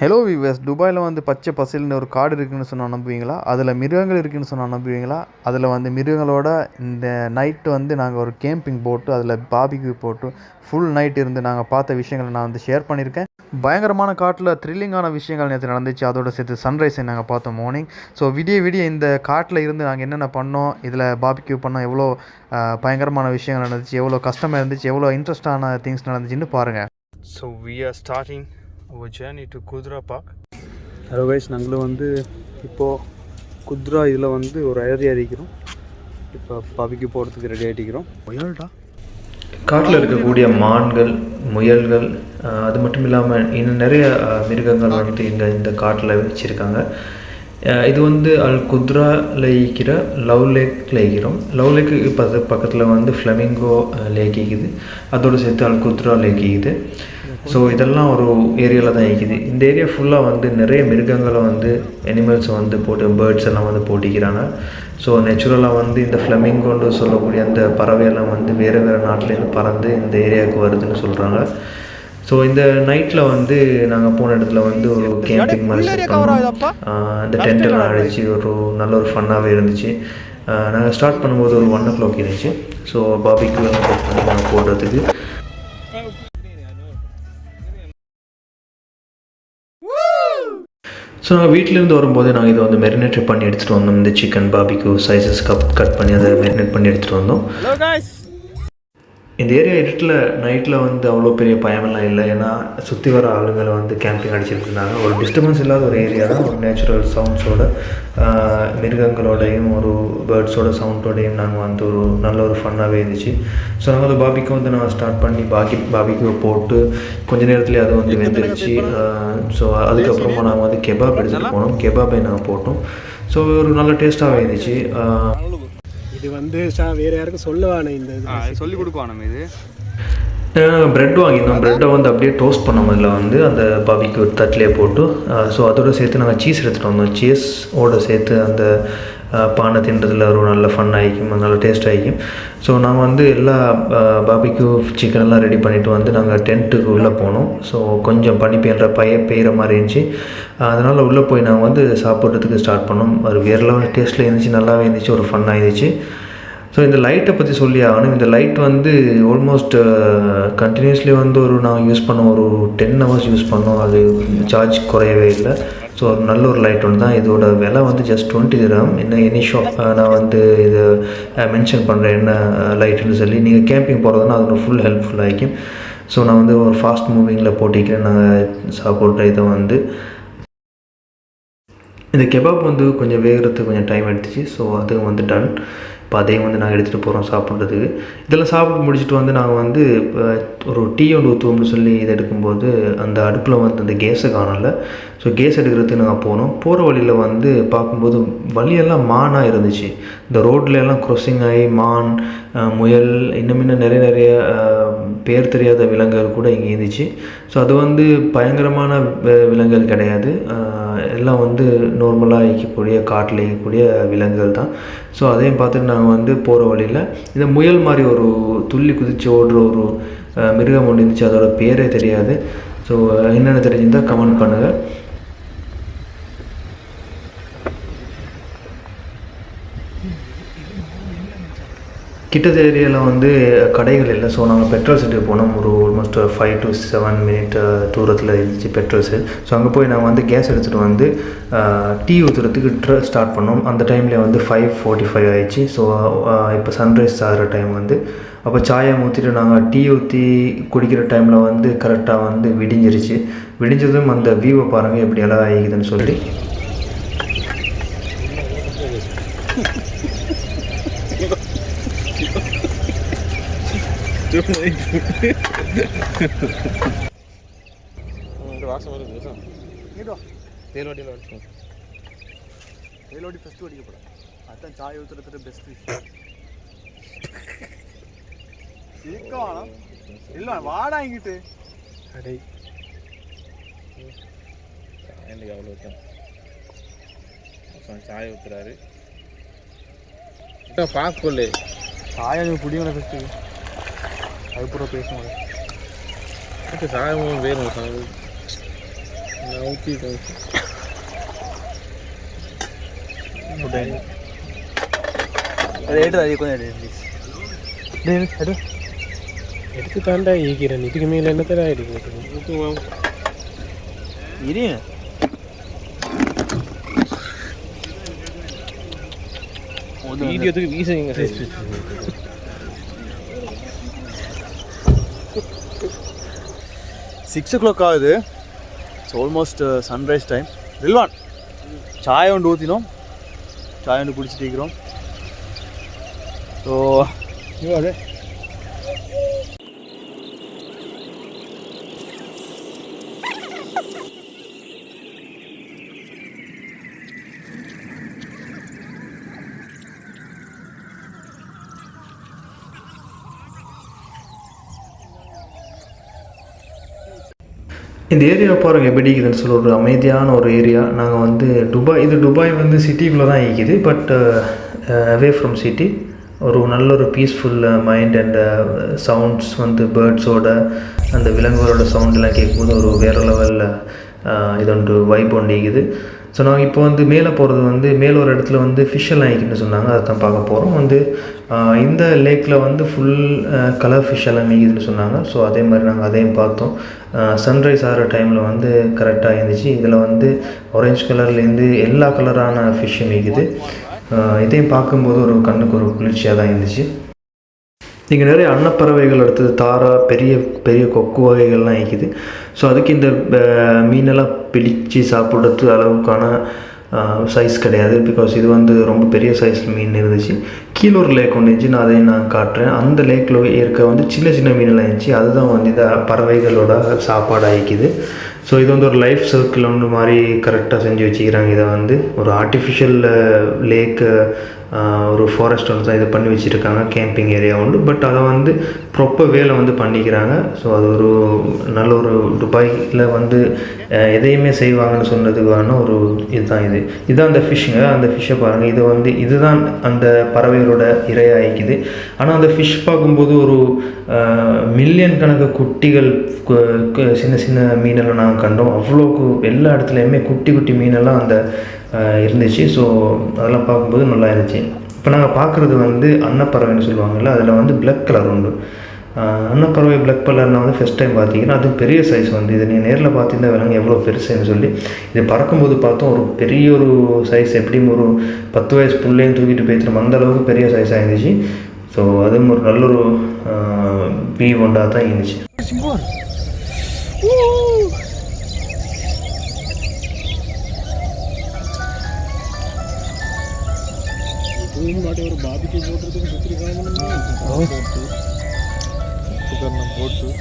Hello viewers, துபாயில் வந்து பச்சை பசேல்னு ஒரு காடு இருக்குதுன்னு சொன்னால் நம்புவீங்களா? அதில் மிருகங்கள் இருக்குதுன்னு சொன்னால் நம்புவீங்களா? அதில் வந்து மிருகங்களோட இந்த நைட்டு வந்து நாங்கள் ஒரு கேம்பிங் போட்டு அதில் பாபிக்யூ போட்டு ஃபுல் நைட் இருந்து நாங்கள் பார்த்த விஷயங்களை நான் வந்து ஷேர் பண்ணியிருக்கேன். பயங்கரமான காட்டில் த்ரில்லிங்கான விஷயங்கள் நேற்று நடந்துச்சு. அதோட சேர்த்து சன்ரைஸை நாங்கள் பார்த்தோம் மார்னிங். ஸோ விடிய இந்த காட்டில் இருந்து நாங்கள் என்னென்ன பண்ணோம், இதில் பாபிக்யூ பண்ணோம், எவ்வளோ பயங்கரமான விஷயங்கள் நடந்துச்சு, எவ்வளோ கஷ்டமாக இருந்துச்சு, எவ்வளோ இன்ட்ரெஸ்டான திங்ஸ் நடந்துச்சுன்னு பாருங்கள். So we are starting our journey to குத்ரா பார்க். ஹலோ கைஸ், நாங்களும் வந்து இப்போது குத்ரா இதில் வந்து ஒரு ஏரியா இருக்கிறோம். இப்போ பாபிக்கு போகிறதுக்கு ரெடி ஆகிட்டிக்கிறோம். முயல்டா காட்டில் இருக்கக்கூடிய மான்கள், முயல்கள், அது மட்டும் இல்லாமல் இன்னும் நிறைய மிருகங்கள் வந்து இங்கே இந்த காட்டில் வச்சுருக்காங்க. இது வந்து அல் குத்ராவில் இருக்கிற லவ் லேக்கில் இருக்கிறோம். லவ் லேக்கு பக்கத்தில் வந்து ஃப்ளமிங்கோ லேக் இருக்குது, அதோடு சேர்த்து அல் குத்ரா லேக் இருக்குது. ஸோ இதெல்லாம் ஒரு ஏரியாவில் தான் இருக்குது. இந்த ஏரியா ஃபுல்லாக வந்து நிறைய மிருகங்களை வந்து அனிமல்ஸை வந்து போட்டு பேர்ட்ஸ் எல்லாம் வந்து போட்டிக்கிறாங்க. ஸோ நேச்சுரலாக வந்து இந்த ஃப்ளமிங்கோன்னு சொல்லக்கூடிய அந்த பறவையெல்லாம் வந்து வேறு நாட்டிலேருந்து பறந்து இந்த ஏரியாவுக்கு வருதுன்னு சொல்கிறாங்க. ஸோ இந்த நைட்டில் வந்து நாங்கள் போன இடத்துல வந்து ஒரு கேம்பிங் மாதிரி செட் பண்ணோம். இந்த டென்ட்டெல்லாம் அடித்து ஒரு நல்ல ஒரு ஃபன்னாகவே இருந்துச்சு. நாங்கள் ஸ்டார்ட் பண்ணும்போது ஒரு 1 o'clock இருந்துச்சு. ஸோ பாபிக்கு நாங்கள் போடுறதுக்கு ஸோ நாங்கள் வீட்டிலேருந்து வரும்போது நாங்கள் இதை வந்து மெரினேட் பண்ணி எடுத்துகிட்டு வந்தோம். இந்த சிக்கன் பாபிக்யூ சைஸஸ் கட் பண்ணி அதை மெரினேட் பண்ணி எடுத்துகிட்டு வந்தோம். இந்த ஏரியா இருட்டில் நைட்டில் வந்து அவ்வளோ பெரிய பயமெல்லாம் இல்லை. ஏன்னா சுற்றி வர ஆளுங்களை வந்து கேம்பிங் அடிச்சுட்டு இருந்தாங்க. ஒரு டிஸ்டர்பன்ஸ் இல்லாத ஒரு ஏரியா தான். ஒரு நேச்சுரல் சவுண்ட்ஸோட, மிருகங்களோடையும் ஒரு பேர்ட்ஸோட சவுண்டோடையும் நாங்கள் வந்து ஒரு நல்ல ஒரு ஃபன்னாகவே இருந்துச்சு. ஸோ நாங்கள் அந்த பாபிக்கு வந்து நாங்கள் ஸ்டார்ட் பண்ணி பாபிக்கு போட்டு கொஞ்சம் நேரத்துலேயே அது வந்து வெந்துருச்சு. ஸோ அதுக்கப்புறமா நாங்கள் வந்து கெபாப் எடுத்துகிட்டு போனோம். கெபாபை நாங்கள் போட்டோம். ஸோ ஒரு நல்ல டேஸ்ட்டாகவே இருந்துச்சு. இது வந்து வேறு யாருக்கும் சொல்லுவானே, இந்த சொல்லி கொடுக்குவானே. இது ப்ரெட் வாங்கியிருந்தோம். ப்ரெட்டை வந்து அப்படியே டோஸ்ட் பண்ணோம். அதில் வந்து அந்த பாபிக்கு தட்டிலே போட்டு, ஸோ அதோடு சேர்த்து நாங்கள் சீஸ் எடுத்துகிட்டு வந்தோம். சீஸோடு சேர்த்து அந்த பானை தின்றதில் ஒரு நல்ல ஃபன் ஆகிக்கும், நல்ல டேஸ்ட் ஆகிக்கும். ஸோ நாங்கள் வந்து எல்லா பாபிக்யூ சிக்கனெல்லாம் ரெடி பண்ணிவிட்டு வந்து நாங்கள் டென்ட்டுக்கு உள்ளே போனோம். ஸோ கொஞ்சம் பனி பெய்கிற மாதிரி இருந்துச்சு. அதனால் உள்ளே போய் நாங்கள் வந்து சாப்பிட்றதுக்கு ஸ்டார்ட் பண்ணோம். ஒரு வேறு லெவல் டேஸ்ட்டில் இருந்துச்சு, நல்லாவே இருந்துச்சு, ஒரு ஃபன்னாக இருந்துச்சு. ஸோ இந்த லைட்டை பற்றி சொல்லி ஆகணும். இந்த லைட் வந்து ஆல்மோஸ்ட் கண்டினியூஸ்லி வந்து நாங்கள் யூஸ் பண்ணோம், ஒரு 10 hours யூஸ் பண்ணோம். அது சார்ஜ் குறையவே இல்லை. ஸோ ஒரு நல்ல ஒரு லைட் ஒன்று தான். இதோட விலை வந்து ஜஸ்ட் 20 dirham. இன்னும் எனி ஷாப் நான் வந்து இதை மென்ஷன் பண்ணுறேன் என்ன லைட்டுன்னு சொல்லி. நீங்கள் கேம்பிங் போகிறதுனா அது ஒரு ஃபுல் ஹெல்ப்ஃபுல் ஆகிக்கும். ஸோ நான் வந்து ஒரு ஃபாஸ்ட் மூவிங்கில் போட்டிக்கிறேன். நாங்கள் சாப்பிட்ற இதை வந்து இந்த கெபாப் வந்து கொஞ்சம் வேகிறதுக்கு கொஞ்சம் டைம் எடுத்துச்சு. ஸோ அது வந்து டன். இப்போ அதையும் வந்து நாங்கள் எடுத்துகிட்டு போகிறோம் சாப்பிட்றதுக்கு. இதெல்லாம் சாப்பிட்டு முடிச்சுட்டு வந்து நாங்கள் வந்து ஒரு டீ ஒன்று ஊற்றுவோம்னு சொல்லி இதை எடுக்கும்போது அந்த அடுப்பில் வந்து அந்த கேஸை காணலை. ஸோ கேஸ் எடுக்கிறதுக்கு நாங்கள் போனோம். போகிற வழியில் வந்து பார்க்கும்போது வழியெல்லாம் மானாக இருந்துச்சு. இந்த ரோட்லெல்லாம் க்ராசிங் ஆகி மான், முயல், இன்னும் நிறைய பேர் தெரியாத விலங்குகள் கூட இங்கே இருந்துச்சு. ஸோ அது வந்து பயங்கரமான விலங்குகள் கிடையாது. எல்லாம் வந்து நார்மலாக இருக்கக்கூடிய காட்டில் இருக்கக்கூடிய விலங்குகள் தான். ஸோ அதையும் பார்த்துட்டு நாங்கள் வந்து போகிற வழியில் இந்த முயல் மாதிரி ஒரு துள்ளி குதித்து ஓடுற ஒரு மிருகம் ஒன்று இருந்துச்சு. அதோட பேரே தெரியாது. ஸோ என்னென்ன தெரிஞ்சிருந்தால் கமெண்ட் பண்ணுங்கள். கிட்டத்த ஏரியாவில் வந்து கடைகள் இல்லை. ஸோ நாங்கள் பெட்ரோல் செட்டுக்கு போனோம். ஒரு ஆல்மோஸ்ட் 5 to 7 minute தூரத்தில் இருந்துச்சு பெட்ரோல் செட். ஸோ அங்கே போய் நாங்கள் வந்து கேஸ் எடுத்துகிட்டு வந்து டீ ஊற்றுறதுக்கு ஸ்டார்ட் பண்ணோம். அந்த டைமில் வந்து 5:45 ஆயிடுச்சு. ஸோ இப்போ சன்ரைஸ் ஆகிற டைம் வந்து அப்போ சாயை ஊற்றிட்டு நாங்கள் டீ ஊற்றி குடிக்கிற டைமில் வந்து கரெக்டாக வந்து விடிஞ்சிருச்சு. விடிஞ்சதும் அந்த வியூவை பாருங்கள் எப்படி எல்லாம் ஆகிக்குதுன்னு சொல்லி. வாசம் வருது. தேலோடி ஃபஸ்ட்டு அடிக்கப்படும். அதுதான் சாய் ஊற்றுறதுக்கு பெஸ்ட் விஷயம். இருக்கணும் இல்லை வாடா இங்கிட்டு அடை அவ்வளோ சாய் ஊற்றுறாரு. பார்க்கல சாய் அது பிடிக்கல ஃபஸ்ட்டு. அதுக்கப்புறம் பேசுவோம். சாயம் வேணும். எடுத்து தாண்டா ஈக்கிறேன். இதுக்கு மேலே என்னத்தடா எடுக்கிறது? வீடியோத்துக்கு வீசுங்க. 6 o'clock ஆகுது. It's almost sunrise time. Rilwan Sai ஒன்று ஊற்றினோம், சாய் ஒன்று குடிச்சிட்டு இருக்கிறோம். ஸோ இந்த ஏரியா பாருங்கள் எப்படி இருக்குதுன்னு சொல்லி ஒரு அமைதியான ஒரு ஏரியா. நாங்கள் வந்து துபாய் வந்து சிட்டிக்குள்ளே தான் இருக்குது. பட் அவே ஃப்ரம் சிட்டி ஒரு நல்ல ஒரு பீஸ்ஃபுல் மைண்ட் அண்ட் சவுண்ட்ஸ் வந்து பேர்ட்ஸோட அந்த விலங்குகளோட சவுண்டெலாம் கேட்கும்போது ஒரு வேறு லெவலில் இது ஒன்று வைப் ஒன்று இருக்குது. ஸோ நாங்கள் இப்போ வந்து மேலே போகிறது வந்து மேலே ஒரு இடத்துல வந்து ஃபிஷ் எல்லாம் ஆகிக்குன்னு சொன்னாங்க. அதை தான் பார்க்க போகிறோம். வந்து இந்த லேக்கில் வந்து ஃபுல் கலர் ஃபிஷ் எல்லாம் மேய்க்குதுன்னு சொன்னாங்க. ஸோ அதே மாதிரி நாங்கள் அதையும் பார்த்தோம். சன்ரைஸ் ஆகிற டைமில் வந்து கரெக்டாக இருந்துச்சு. இதில் வந்து ஆரஞ்சு கலர்லேருந்து எல்லா கலரான ஃபிஷ்ஷும் மேய்க்குது. இதையும் பார்க்கும்போது ஒரு கண்ணுக்கு ஒரு குளிர்ச்சியாக தான் இருந்துச்சு. இங்கே நிறைய அன்னப்பறவைகள், அடுத்தது தாரா, பெரிய பெரிய கொக்கு வகைகள்லாம் இருக்குது. ஸோ அதுக்கு இந்த மீனெல்லாம் பிடிச்சி சாப்பிட்றது அளவுக்கான சைஸ் கிடையாது. பிகாஸ் இது வந்து ரொம்ப பெரிய சைஸ் மீன் இருந்துச்சு. கீழே ஒரு லேக் ஒன்று இருந்துச்சு, நான் அதையும் நான் காட்டுறேன். அந்த லேக்கில் இருக்க வந்து சின்ன சின்ன மீனெல்லாம் இருந்துச்சு. அதுதான் வந்து இந்த பறவைகளோட சாப்பாடு ஆகிக்குது. ஸோ இது வந்து ஒரு லைஃப் சர்க்கிள் ஒன்று மாதிரி கரெக்டாக செஞ்சு வச்சுக்கிறாங்க. இதை வந்து ஒரு ஆர்டிஃபிஷியல் லேக்கு, ஒரு ஃபாரஸ்ட் ஒன்று தான் இதை பண்ணி வச்சுருக்காங்க, கேம்பிங் ஏரியா உண்டு. பட் அதை வந்து ப்ராப்பர் வேலை வந்து பண்ணிக்கிறாங்க. ஸோ அது ஒரு நல்ல ஒரு துபாயில் வந்து எதையுமே செய்வாங்கன்னு சொன்னதுக்கான ஒரு இதுதான் அந்த ஃபிஷ்ஷுங்க. அந்த ஃபிஷ்ஷை பாருங்கள். இதை வந்து இதுதான் அந்த பறவைகளோட இரையாகிக்குது. ஆனால் அந்த ஃபிஷ் பார்க்கும்போது ஒரு மில்லியன் கணக்கு குட்டிகள், சின்ன சின்ன மீனெல்லாம் நாங்கள் கண்டோம். அவ்வளோக்கு எல்லா இடத்துலையுமே குட்டி குட்டி மீனெல்லாம் அந்த இருந்துச்சு. ஸோ அதெல்லாம் பார்க்கும்போது நல்லா இருந்துச்சு. இப்போ நாங்கள் பார்க்குறது வந்து அன்னப்பறவைன்னு சொல்லுவாங்கள்ல, அதில் வந்து பிளாக் கலர் உண்டு. அன்னப்பறவை பிளாக் கலர்னால் வந்து ஃபஸ்ட் டைம் பார்த்தீங்கன்னா அது பெரிய சைஸ் வந்து இது நீங்கள் நேரில் பார்த்திருந்தா விலங்கு எவ்வளோ பெருசுன்னு சொல்லி இது பறக்கும்போது பார்த்தோம். ஒரு பெரிய ஒரு சைஸ், எப்படியும் ஒரு 10 வயசு பிள்ளையும் தூக்கிட்டு போய்த்துடும், அந்த அளவுக்கு பெரிய சைஸாக இருந்துச்சு. ஸோ அதுவும் ஒரு நல்ல ஒரு வியூ ஒன்றாக தான் இருந்துச்சு. ஒரு பாபிக்கு போட்டுறதுக்கு சுற்றி போட்டு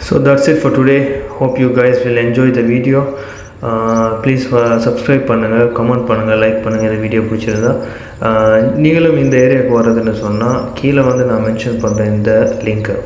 So that's it for today. Hope you guys will enjoy the video. Please subscribe பண்ணுங்கள், கமெண்ட் பண்ணுங்கள், லைக் பண்ணுங்கள். இந்த வீடியோ பிடிச்சிருந்தா நீங்களும் இந்த ஏரியாவுக்கு வர்றதுன்னு சொன்னால் கீழே வந்து நான் மென்ஷன் பண்ணுறேன் இந்த லிங்க்கை.